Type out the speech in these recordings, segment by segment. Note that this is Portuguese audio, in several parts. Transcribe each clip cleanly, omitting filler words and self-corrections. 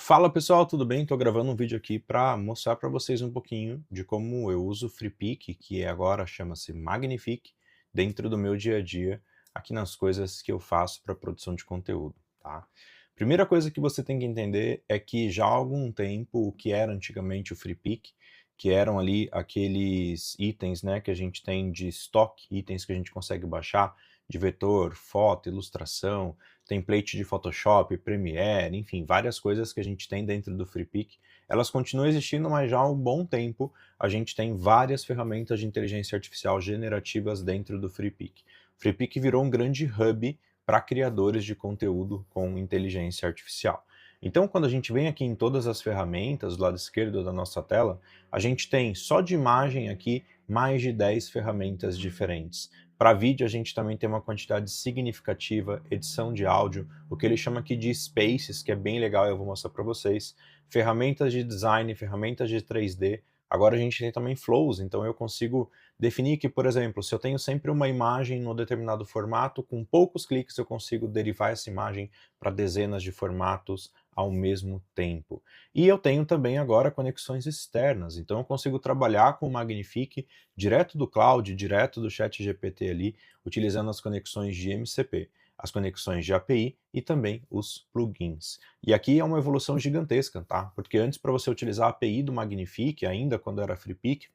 Fala pessoal, tudo bem? Estou gravando um vídeo aqui para mostrar para vocês um pouquinho de como eu uso o Freepik, que agora chama-se Magnifique, dentro do meu dia a dia, aqui nas coisas que eu faço para produção de conteúdo, tá? Primeira coisa que você tem que entender é que já há algum tempo o que era antigamente o Freepik, que eram ali aqueles itens, né, que a gente tem de estoque, itens que a gente consegue baixar, de vetor, foto, ilustração, template de Photoshop, Premiere, enfim, várias coisas que a gente tem dentro do Freepik, elas continuam existindo, mas já há um bom tempo a gente tem várias ferramentas de inteligência artificial generativas dentro do Freepik. O Freepik virou um grande hub para criadores de conteúdo com inteligência artificial. Então, quando a gente vem aqui em todas as ferramentas, do lado esquerdo da nossa tela, a gente tem só de imagem aqui mais de 10 ferramentas diferentes. Para vídeo, a gente também tem uma quantidade significativa, edição de áudio, o que ele chama aqui de Spaces, que é bem legal, eu vou mostrar para vocês, ferramentas de design, ferramentas de 3D, agora a gente tem também flows, então eu consigo definir que, por exemplo, se eu tenho sempre uma imagem em um determinado formato, com poucos cliques eu consigo derivar essa imagem para dezenas de formatos ao mesmo tempo. E eu tenho também agora conexões externas, então eu consigo trabalhar com o Magnifique direto do cloud, direto do ChatGPT ali, utilizando as conexões de MCP, as conexões de API e também os plugins. E aqui é uma evolução gigantesca, tá? Porque antes, para você utilizar a API do Magnifique, ainda quando era Freepik,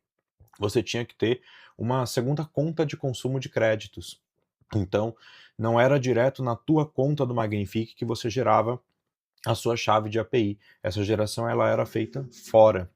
você tinha que ter uma segunda conta de consumo de créditos. Então, não era direto na tua conta do Magnifique que você gerava a sua chave de API. Essa geração ela era feita fora.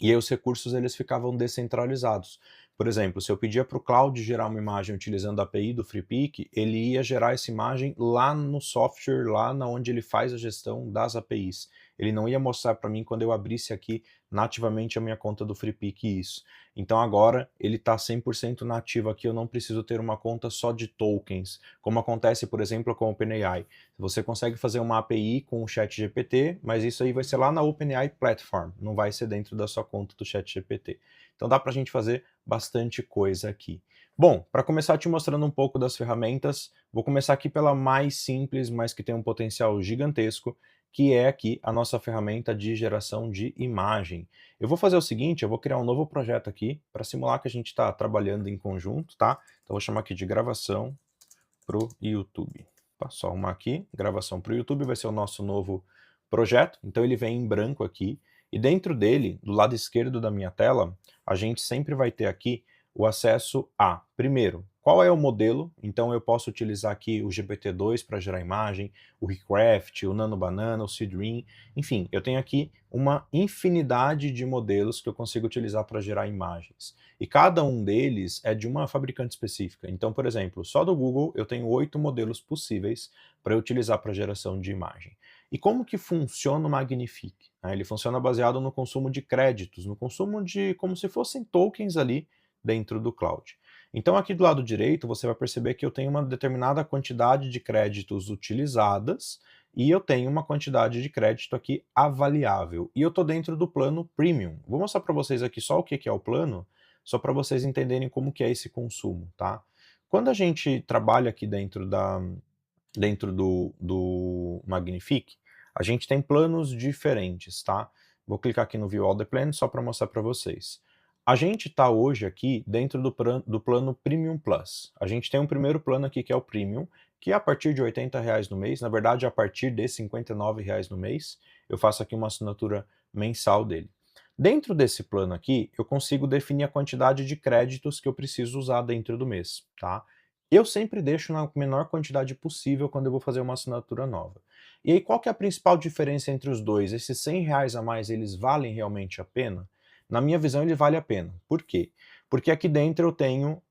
E aí os recursos eles ficavam descentralizados. Por exemplo, se eu pedia para o Cloud gerar uma imagem utilizando a API do Freepik, ele ia gerar essa imagem lá no software, lá na onde ele faz a gestão das APIs. Ele não ia mostrar para mim quando eu abrisse aqui nativamente a minha conta do Freepik isso. Então agora ele está 100% nativo aqui, eu não preciso ter uma conta só de tokens, como acontece, por exemplo, com o OpenAI. Você consegue fazer uma API com o ChatGPT, mas isso aí vai ser lá na OpenAI Platform, não vai ser dentro da sua conta do ChatGPT. Então dá para a gente fazer bastante coisa aqui. Bom, para começar te mostrando um pouco das ferramentas, vou começar aqui pela mais simples, mas que tem um potencial gigantesco, que é aqui a nossa ferramenta de geração de imagem. Eu vou fazer o seguinte, eu vou criar um novo projeto aqui para simular que a gente está trabalhando em conjunto, tá? Então vou chamar aqui de gravação para o YouTube. Tá, só arrumar aqui, gravação para o YouTube, vai ser o nosso novo projeto, então ele vem em branco aqui, e dentro dele, do lado esquerdo da minha tela, a gente sempre vai ter aqui o acesso a, primeiro, qual é o modelo, então eu posso utilizar aqui o GPT-2 para gerar imagem, o Recraft, o Nano Banana, o Seedream, enfim, eu tenho aqui uma infinidade de modelos que eu consigo utilizar para gerar imagens. E cada um deles é de uma fabricante específica. Então, por exemplo, só do Google eu tenho 8 modelos possíveis para utilizar para geração de imagem. E como que funciona o Magnifique? Ele funciona baseado no consumo de créditos, no consumo de como se fossem tokens ali dentro do cloud. Então aqui do lado direito você vai perceber que eu tenho uma determinada quantidade de créditos utilizadas e eu tenho uma quantidade de crédito aqui avaliável. E eu estou dentro do plano Premium. Vou mostrar para vocês aqui só o que é o plano, só para vocês entenderem como que é esse consumo, tá? Quando a gente trabalha aqui dentro do Magnifique, a gente tem planos diferentes, tá? Vou clicar aqui no View All the Plans só para mostrar para vocês. A gente está hoje aqui dentro do plano Premium Plus. A gente tem um primeiro plano aqui que é o Premium, que é a partir de R$ 80 no mês, na verdade a partir de R$ 59 no mês, eu faço aqui uma assinatura mensal dele. Dentro desse plano aqui, eu consigo definir a quantidade de créditos que eu preciso usar dentro do mês, tá? Eu sempre deixo na menor quantidade possível quando eu vou fazer uma assinatura nova. E aí, qual que é a principal diferença entre os dois? Esses R$ 100 a mais, eles valem realmente a pena? Na minha visão, ele vale a pena. Por quê? Porque aqui dentro eu tenho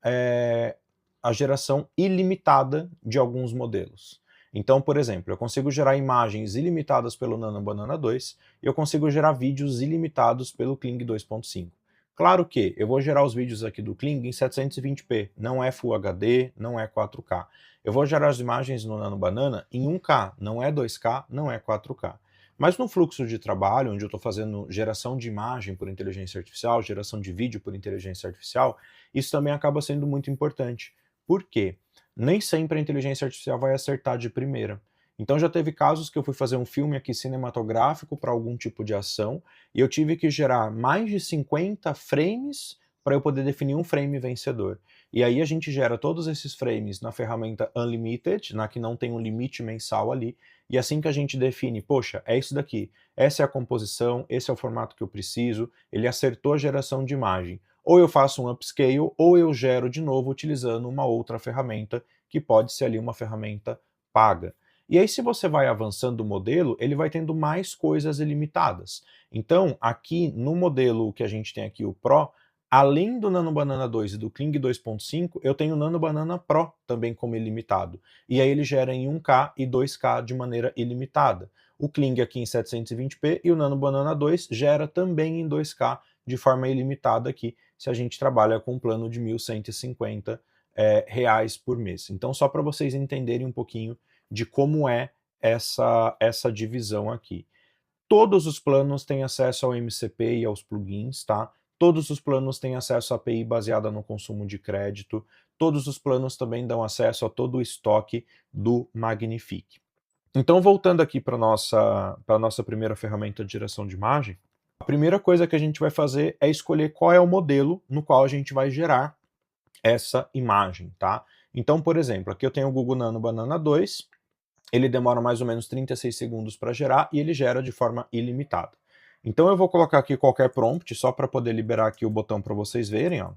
a geração ilimitada de alguns modelos. Então, por exemplo, eu consigo gerar imagens ilimitadas pelo Nano Banana 2 e eu consigo gerar vídeos ilimitados pelo Kling 2.5. Claro que eu vou gerar os vídeos aqui do Kling em 720p, não é Full HD, não é 4K. Eu vou gerar as imagens no Nano Banana em 1K, não é 2K, não é 4K. Mas no fluxo de trabalho, onde eu estou fazendo geração de imagem por inteligência artificial, geração de vídeo por inteligência artificial, isso também acaba sendo muito importante. Por quê? Nem sempre a inteligência artificial vai acertar de primeira. Então já teve casos que eu fui fazer um filme aqui cinematográfico para algum tipo de ação, e eu tive que gerar mais de 50 frames para eu poder definir um frame vencedor. E aí a gente gera todos esses frames na ferramenta Unlimited, na que não tem um limite mensal ali, e assim que a gente define, poxa, é isso daqui, essa é a composição, esse é o formato que eu preciso, ele acertou a geração de imagem. Ou eu faço um upscale, ou eu gero de novo utilizando uma outra ferramenta, que pode ser ali uma ferramenta paga. E aí, se você vai avançando o modelo, ele vai tendo mais coisas ilimitadas. Então, aqui no modelo que a gente tem aqui, o Pro, além do Nano Banana 2 e do Kling 2.5, eu tenho o Nano Banana Pro também como ilimitado. E aí ele gera em 1K e 2K de maneira ilimitada. O Kling aqui em 720p e o Nano Banana 2 gera também em 2K de forma ilimitada aqui, se a gente trabalha com um plano de 1.150 reais por mês. Então, só para vocês entenderem um pouquinho de como é essa divisão aqui. Todos os planos têm acesso ao MCP e aos plugins, tá? Todos os planos têm acesso à API baseada no consumo de crédito. Todos os planos também dão acesso a todo o estoque do Magnifique. Então, voltando aqui para a nossa primeira ferramenta de geração de imagem, a primeira coisa que a gente vai fazer é escolher qual é o modelo no qual a gente vai gerar essa imagem, tá? Então, por exemplo, aqui eu tenho o Google Nano Banana 2, ele demora mais ou menos 36 segundos para gerar e ele gera de forma ilimitada. Então eu vou colocar aqui qualquer prompt, só para poder liberar aqui o botão para vocês verem, ó.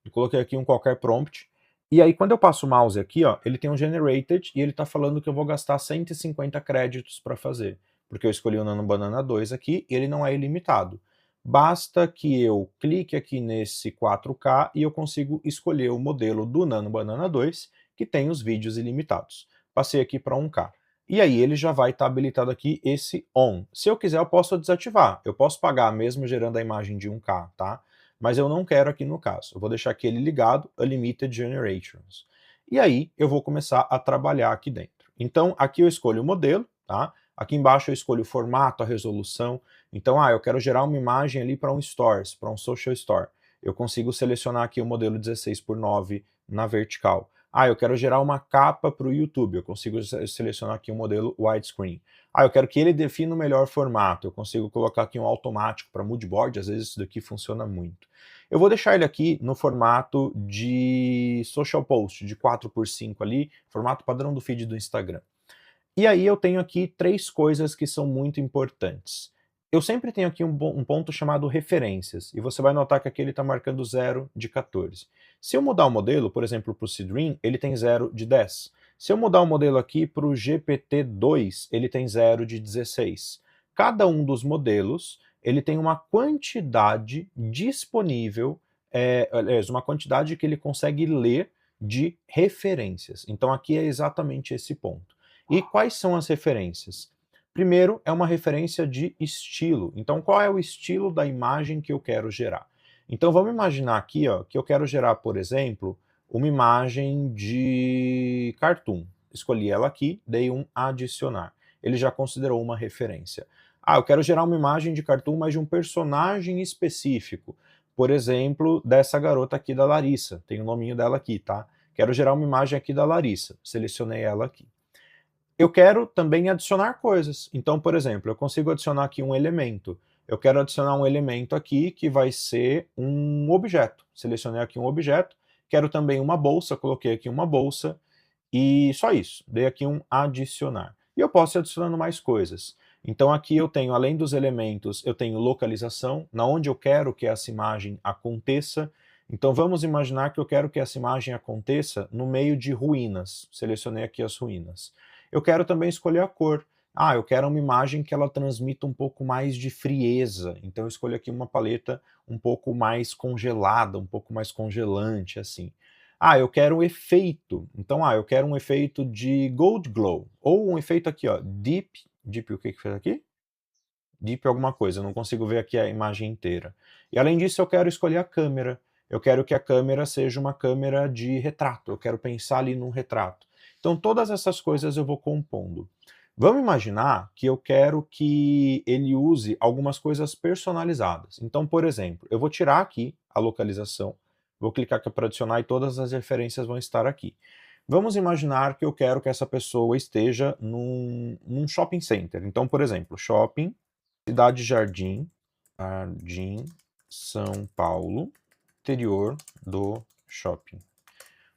Eu coloquei aqui um qualquer prompt, e aí quando eu passo o mouse aqui, ó, ele tem um generated e ele está falando que eu vou gastar 150 créditos para fazer, porque eu escolhi o Nano Banana 2 aqui e ele não é ilimitado. Basta que eu clique aqui nesse 4K e eu consigo escolher o modelo do Nano Banana 2, que tem os vídeos ilimitados. Passei aqui para 1K. E aí ele já vai estar habilitado aqui esse on. Se eu quiser, eu posso desativar. Eu posso pagar mesmo gerando a imagem de 1K, tá? Mas eu não quero aqui no caso. Eu vou deixar aqui ele ligado, Unlimited Generations. E aí eu vou começar a trabalhar aqui dentro. Então aqui eu escolho o modelo, tá? Aqui embaixo eu escolho o formato, a resolução. Então, eu quero gerar uma imagem ali para um Stores, para um Social Store. Eu consigo selecionar aqui o modelo 16:9 na vertical. Eu quero gerar uma capa para o YouTube, eu consigo selecionar aqui um modelo widescreen. Eu quero que ele defina o melhor formato, eu consigo colocar aqui um automático para moodboard, às vezes isso daqui funciona muito. Eu vou deixar ele aqui no formato de social post, de 4:5 ali, formato padrão do feed do Instagram. E aí eu tenho aqui 3 coisas que são muito importantes. Eu sempre tenho aqui um ponto chamado referências, e você vai notar que aqui ele está marcando 0 de 14. Se eu mudar o modelo, por exemplo, para o Seedream, ele tem 0 de 10. Se eu mudar o modelo aqui para o GPT-2, ele tem 0 de 16. Cada um dos modelos, ele tem uma quantidade disponível, uma quantidade que ele consegue ler de referências. Então aqui é exatamente esse ponto. E quais são as referências? Primeiro, é uma referência de estilo. Então, qual é o estilo da imagem que eu quero gerar? Então, vamos imaginar aqui, ó, que eu quero gerar, por exemplo, uma imagem de cartoon. Escolhi ela aqui, dei um adicionar. Ele já considerou uma referência. Eu quero gerar uma imagem de cartoon, mas de um personagem específico. Por exemplo, dessa garota aqui da Larissa. Tem o nominho dela aqui, tá? Quero gerar uma imagem aqui da Larissa. Selecionei ela aqui. Eu quero também adicionar coisas. Então, por exemplo, eu consigo adicionar aqui um elemento. Eu quero adicionar um elemento aqui que vai ser um objeto. Selecionei aqui um objeto. Quero também uma bolsa, coloquei aqui uma bolsa. E só isso. Dei aqui um adicionar. E eu posso ir adicionando mais coisas. Então aqui eu tenho, além dos elementos, eu tenho localização, na onde eu quero que essa imagem aconteça. Então vamos imaginar que eu quero que essa imagem aconteça no meio de ruínas. Selecionei aqui as ruínas. Eu quero também escolher a cor. Eu quero uma imagem que ela transmita um pouco mais de frieza. Então eu escolho aqui uma paleta um pouco mais congelada, um pouco mais congelante, assim. Eu quero um efeito. Então, eu quero um efeito de Gold Glow. Ou um efeito aqui, ó, Deep. Deep o que fez aqui? Deep alguma coisa, eu não consigo ver aqui a imagem inteira. E além disso, eu quero escolher a câmera. Eu quero que a câmera seja uma câmera de retrato. Eu quero pensar ali num retrato. Então, todas essas coisas eu vou compondo. Vamos imaginar que eu quero que ele use algumas coisas personalizadas. Então, por exemplo, eu vou tirar aqui a localização, vou clicar aqui para adicionar e todas as referências vão estar aqui. Vamos imaginar que eu quero que essa pessoa esteja num shopping center. Então, por exemplo, shopping, Cidade Jardim, São Paulo, interior do shopping.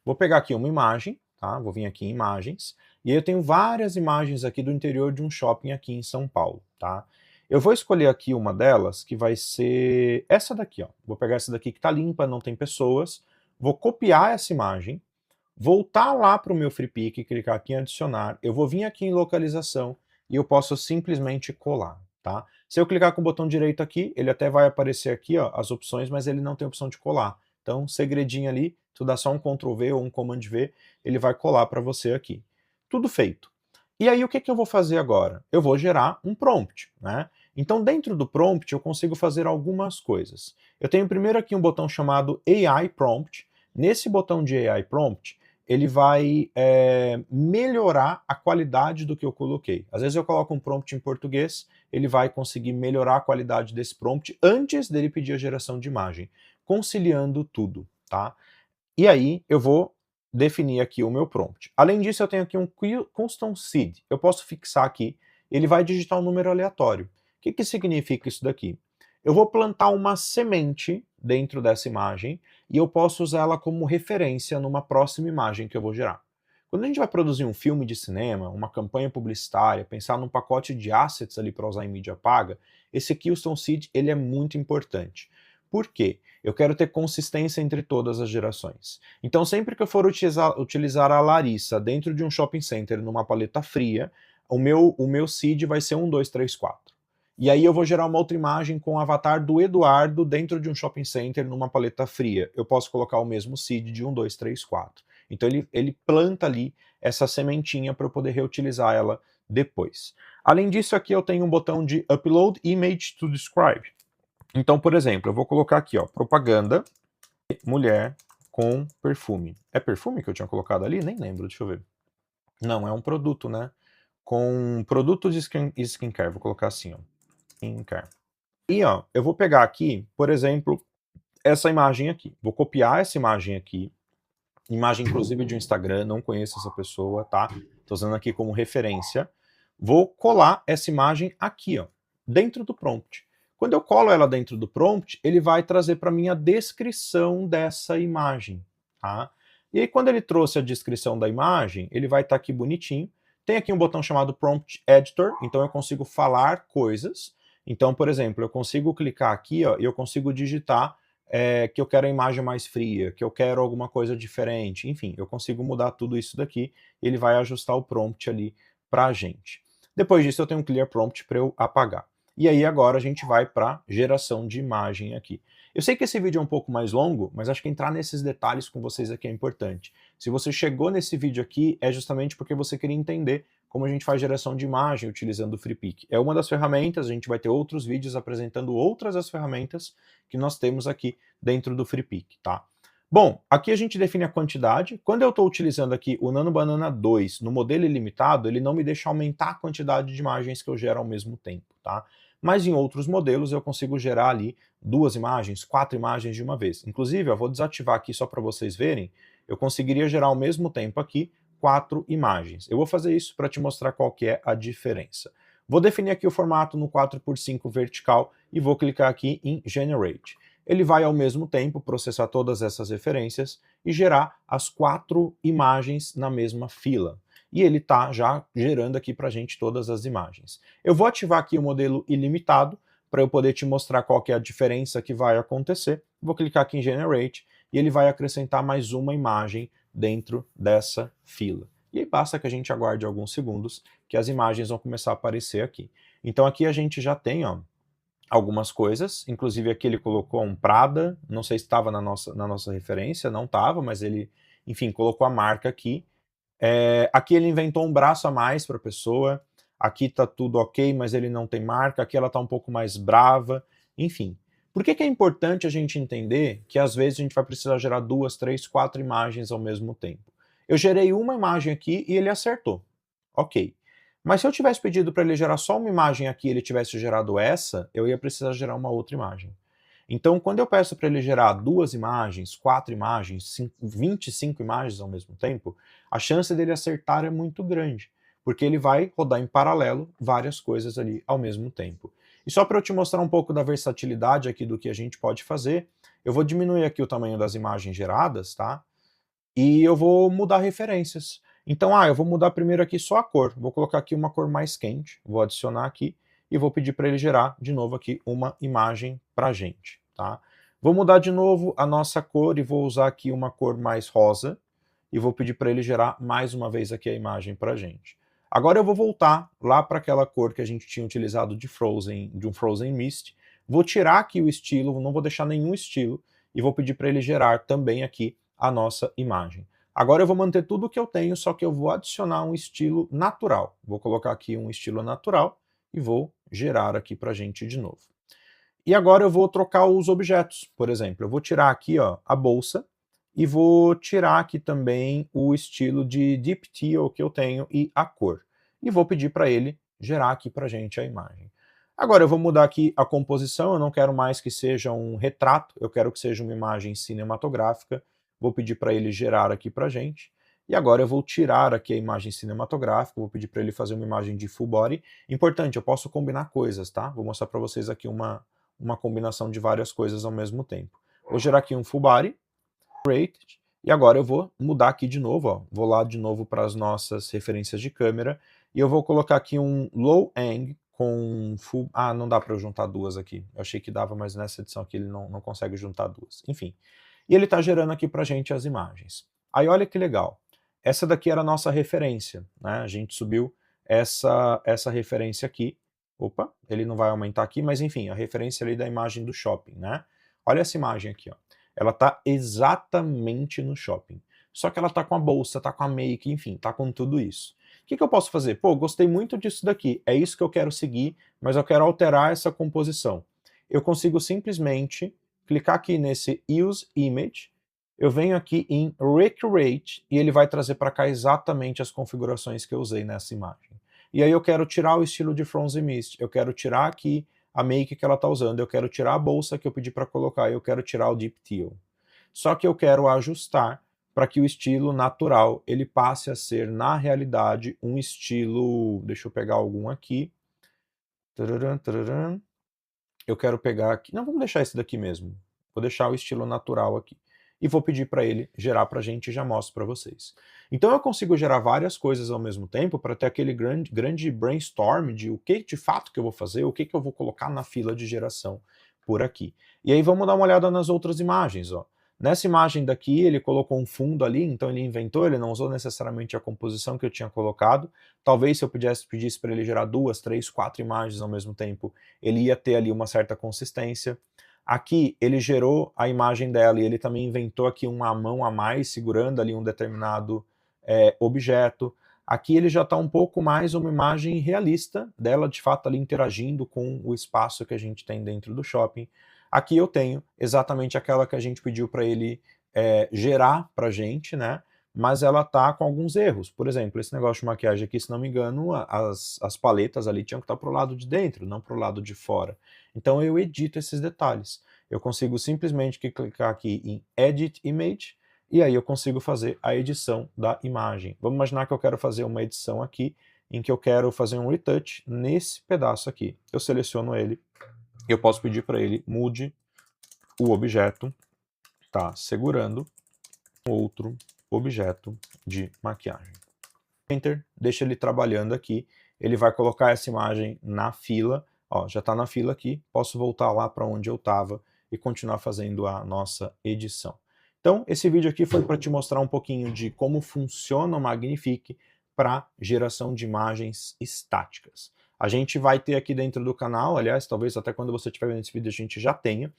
Vou pegar aqui uma imagem, tá? Vou vir aqui em imagens, e aí eu tenho várias imagens aqui do interior de um shopping aqui em São Paulo, tá? Eu vou escolher aqui uma delas, que vai ser essa daqui, ó. Vou pegar essa daqui que tá limpa, não tem pessoas, vou copiar essa imagem, voltar lá para o meu FreePic, clicar aqui em adicionar, eu vou vir aqui em localização e eu posso simplesmente colar, tá? Se eu clicar com o botão direito aqui, ele até vai aparecer aqui, ó, as opções, mas ele não tem opção de colar. Então, segredinho ali, tu dá só um Ctrl V ou um Command V, ele vai colar para você aqui. Tudo feito. E aí, o que eu vou fazer agora? Eu vou gerar um prompt, né? Então, dentro do prompt, eu consigo fazer algumas coisas. Eu tenho primeiro aqui um botão chamado AI Prompt. Nesse botão de AI Prompt, ele vai melhorar a qualidade do que eu coloquei. Às vezes eu coloco um prompt em português, ele vai conseguir melhorar a qualidade desse prompt antes dele pedir a geração de imagem, conciliando tudo, tá? E aí eu vou definir aqui o meu prompt. Além disso, eu tenho aqui um custom seed. Eu posso fixar aqui, ele vai digitar um número aleatório. O que significa isso daqui? Eu vou plantar uma semente dentro dessa imagem e eu posso usar ela como referência numa próxima imagem que eu vou gerar. Quando a gente vai produzir um filme de cinema, uma campanha publicitária, pensar num pacote de assets ali para usar em mídia paga, esse custom seed ele é muito importante. Por quê? Eu quero ter consistência entre todas as gerações. Então, sempre que eu for utilizar a Larissa dentro de um shopping center numa paleta fria, o meu seed vai ser 1, 2, 3, 4. E aí eu vou gerar uma outra imagem com o avatar do Eduardo dentro de um shopping center numa paleta fria. Eu posso colocar o mesmo seed de 1, 2, 3, 4. Então ele planta ali essa sementinha para eu poder reutilizar ela depois. Além disso, aqui eu tenho um botão de Upload Image to Describe. Então, por exemplo, eu vou colocar aqui, ó, propaganda mulher com perfume. É perfume que eu tinha colocado ali? Nem lembro, deixa eu ver. Não, é um produto, né? Com produto de skincare, vou colocar assim, ó. Skincare. E, ó, eu vou pegar aqui, por exemplo, essa imagem aqui. Vou copiar essa imagem aqui. Imagem, inclusive, de um Instagram, não conheço essa pessoa, tá? Tô usando aqui como referência. Vou colar essa imagem aqui, ó, dentro do prompt. Quando eu colo ela dentro do prompt, ele vai trazer para mim a descrição dessa imagem, tá? E aí, quando ele trouxe a descrição da imagem, ele vai estar aqui bonitinho. Tem aqui um botão chamado Prompt Editor, então eu consigo falar coisas. Então, por exemplo, eu consigo clicar aqui, ó, e eu consigo digitar que eu quero a imagem mais fria, que eu quero alguma coisa diferente, enfim, eu consigo mudar tudo isso daqui, e ele vai ajustar o prompt ali para a gente. Depois disso, eu tenho um Clear Prompt para eu apagar. E aí agora a gente vai para geração de imagem aqui. Eu sei que esse vídeo é um pouco mais longo, mas acho que entrar nesses detalhes com vocês aqui é importante. Se você chegou nesse vídeo aqui, é justamente porque você queria entender como a gente faz geração de imagem utilizando o FreePic. É uma das ferramentas, a gente vai ter outros vídeos apresentando outras das ferramentas que nós temos aqui dentro do FreePic, tá? Bom, aqui a gente define a quantidade. Quando eu estou utilizando aqui o Nano Banana 2 no modelo ilimitado, ele não me deixa aumentar a quantidade de imagens que eu gero ao mesmo tempo, tá? Mas em outros modelos eu consigo gerar ali 2 imagens, 4 imagens de uma vez. Inclusive, eu vou desativar aqui só para vocês verem, eu conseguiria gerar ao mesmo tempo aqui 4 imagens. Eu vou fazer isso para te mostrar qual que é a diferença. Vou definir aqui o formato no 4x5 vertical e vou clicar aqui em Generate. Ele vai ao mesmo tempo processar todas essas referências e gerar as 4 imagens na mesma fila. E ele está já gerando aqui para a gente todas as imagens. Eu vou ativar aqui o modelo ilimitado para eu poder te mostrar qual que é a diferença que vai acontecer. Vou clicar aqui em Generate e ele vai acrescentar mais uma imagem dentro dessa fila. E aí basta que a gente aguarde alguns segundos que as imagens vão começar a aparecer aqui. Então aqui a gente já tem, ó, algumas coisas, inclusive aqui ele colocou um Prada, não sei se estava na nossa referência, não estava, mas ele, enfim, colocou a marca aqui. Aqui ele inventou um braço a mais para a pessoa, aqui está tudo ok, mas ele não tem marca, aqui ela está um pouco mais brava, enfim. Por que é importante a gente entender que às vezes a gente vai precisar gerar 2, 3, 4 imagens ao mesmo tempo? Eu gerei uma imagem aqui e ele acertou, ok. Mas se eu tivesse pedido para ele gerar só uma imagem aqui e ele tivesse gerado essa, eu ia precisar gerar uma outra imagem. Então, quando eu peço para ele gerar 2 imagens, 4 imagens, 25 imagens ao mesmo tempo, a chance dele acertar é muito grande, porque ele vai rodar em paralelo várias coisas ali ao mesmo tempo. E só para eu te mostrar um pouco da versatilidade aqui do que a gente pode fazer, eu vou diminuir aqui o tamanho das imagens geradas, tá? E eu vou mudar referências. Então, eu vou mudar primeiro aqui só a cor. Vou colocar aqui uma cor mais quente, vou adicionar aqui e vou pedir para ele gerar de novo aqui uma imagem para a gente, tá? Vou mudar de novo a nossa cor e vou usar aqui uma cor mais rosa e vou pedir para ele gerar mais uma vez aqui a imagem para a gente. Agora eu vou voltar lá para aquela cor que a gente tinha utilizado de um Frozen Mist. Vou tirar aqui o estilo, não vou deixar nenhum estilo e vou pedir para ele gerar também aqui a nossa imagem. Agora eu vou manter tudo o que eu tenho, só que eu vou adicionar um estilo natural. Vou colocar aqui um estilo natural e vou gerar aqui para a gente de novo. E agora eu vou trocar os objetos. Por exemplo, eu vou tirar aqui a bolsa e vou tirar aqui também o estilo de Deep Teal que eu tenho e a cor. E vou pedir para ele gerar aqui para a gente a imagem. Agora eu vou mudar aqui a composição, eu não quero mais que seja um retrato, eu quero que seja uma imagem cinematográfica. Vou pedir para ele gerar aqui para a gente. E agora eu vou tirar aqui a imagem cinematográfica, vou pedir para ele fazer uma imagem de full body. Importante, eu posso combinar coisas, tá? Vou mostrar para vocês aqui uma combinação de várias coisas ao mesmo tempo. Vou gerar aqui um full body, rated, e agora eu vou mudar aqui de novo, vou lá de novo para as nossas referências de câmera, e eu vou colocar aqui um low ang com full... não dá para eu juntar duas aqui, eu achei que dava, mas nessa edição aqui ele não consegue juntar duas, enfim. E ele está gerando aqui para a gente as imagens. Aí olha que legal, essa daqui era a nossa referência, né? A gente subiu essa referência aqui. Opa, ele não vai aumentar aqui, mas enfim, a referência ali da imagem do shopping, né? Olha essa imagem aqui, ó. Ela está exatamente no shopping. Só que ela está com a bolsa, está com a make, enfim, está com tudo isso. O que eu posso fazer? Pô, gostei muito disso daqui, é isso que eu quero seguir, mas eu quero alterar essa composição. Eu consigo simplesmente clicar aqui nesse Use Image, eu venho aqui em Recreate e ele vai trazer para cá exatamente as configurações que eu usei nessa imagem. E aí eu quero tirar o estilo de Frozen Mist, eu quero tirar aqui a make que ela está usando, eu quero tirar a bolsa que eu pedi para colocar, eu quero tirar o Deep Teal. Só que eu quero ajustar para que o estilo natural ele passe a ser, na realidade, um estilo... Deixa eu pegar algum aqui. Eu quero pegar aqui... Não, vamos deixar esse daqui mesmo. Vou deixar o estilo natural aqui. E vou pedir para ele gerar para a gente e já mostro para vocês. Então eu consigo gerar várias coisas ao mesmo tempo para ter aquele grande brainstorm de o que de fato que eu vou fazer, o que eu vou colocar na fila de geração por aqui. E aí vamos dar uma olhada nas outras imagens. Ó. Nessa imagem daqui ele colocou um fundo ali, então ele inventou, ele não usou necessariamente a composição que eu tinha colocado. Talvez se eu pedisse para ele gerar 2, 3, 4 imagens ao mesmo tempo, ele ia ter ali uma certa consistência. Aqui ele gerou a imagem dela e ele também inventou aqui uma mão a mais segurando ali um determinado objeto. Aqui ele já está um pouco mais uma imagem realista dela de fato ali interagindo com o espaço que a gente tem dentro do shopping. Aqui eu tenho exatamente aquela que a gente pediu para ele gerar para a gente, né? Mas ela tá com alguns erros. Por exemplo, esse negócio de maquiagem aqui, se não me engano, as paletas ali tinham que estar para o lado de dentro, não para o lado de fora. Então eu edito esses detalhes. Eu consigo simplesmente clicar aqui em Edit Image e aí eu consigo fazer a edição da imagem. Vamos imaginar que eu quero fazer uma edição aqui em que eu quero fazer um retouch nesse pedaço aqui. Eu seleciono ele e eu posso pedir para ele mude o objeto, tá segurando outro objeto de maquiagem. Enter, deixa ele trabalhando aqui, ele vai colocar essa imagem na fila, ó, já está na fila aqui, posso voltar lá para onde eu estava e continuar fazendo a nossa edição. Então, esse vídeo aqui foi para te mostrar um pouquinho de como funciona o Magnifique para geração de imagens estáticas. A gente vai ter aqui dentro do canal, aliás, talvez até quando você estiver vendo esse vídeo a gente já tenha,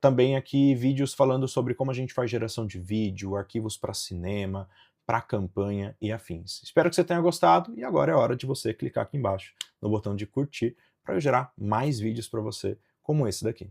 também aqui vídeos falando sobre como a gente faz geração de vídeo, arquivos para cinema, para campanha e afins. Espero que você tenha gostado e agora é hora de você clicar aqui embaixo no botão de curtir para eu gerar mais vídeos para você como esse daqui.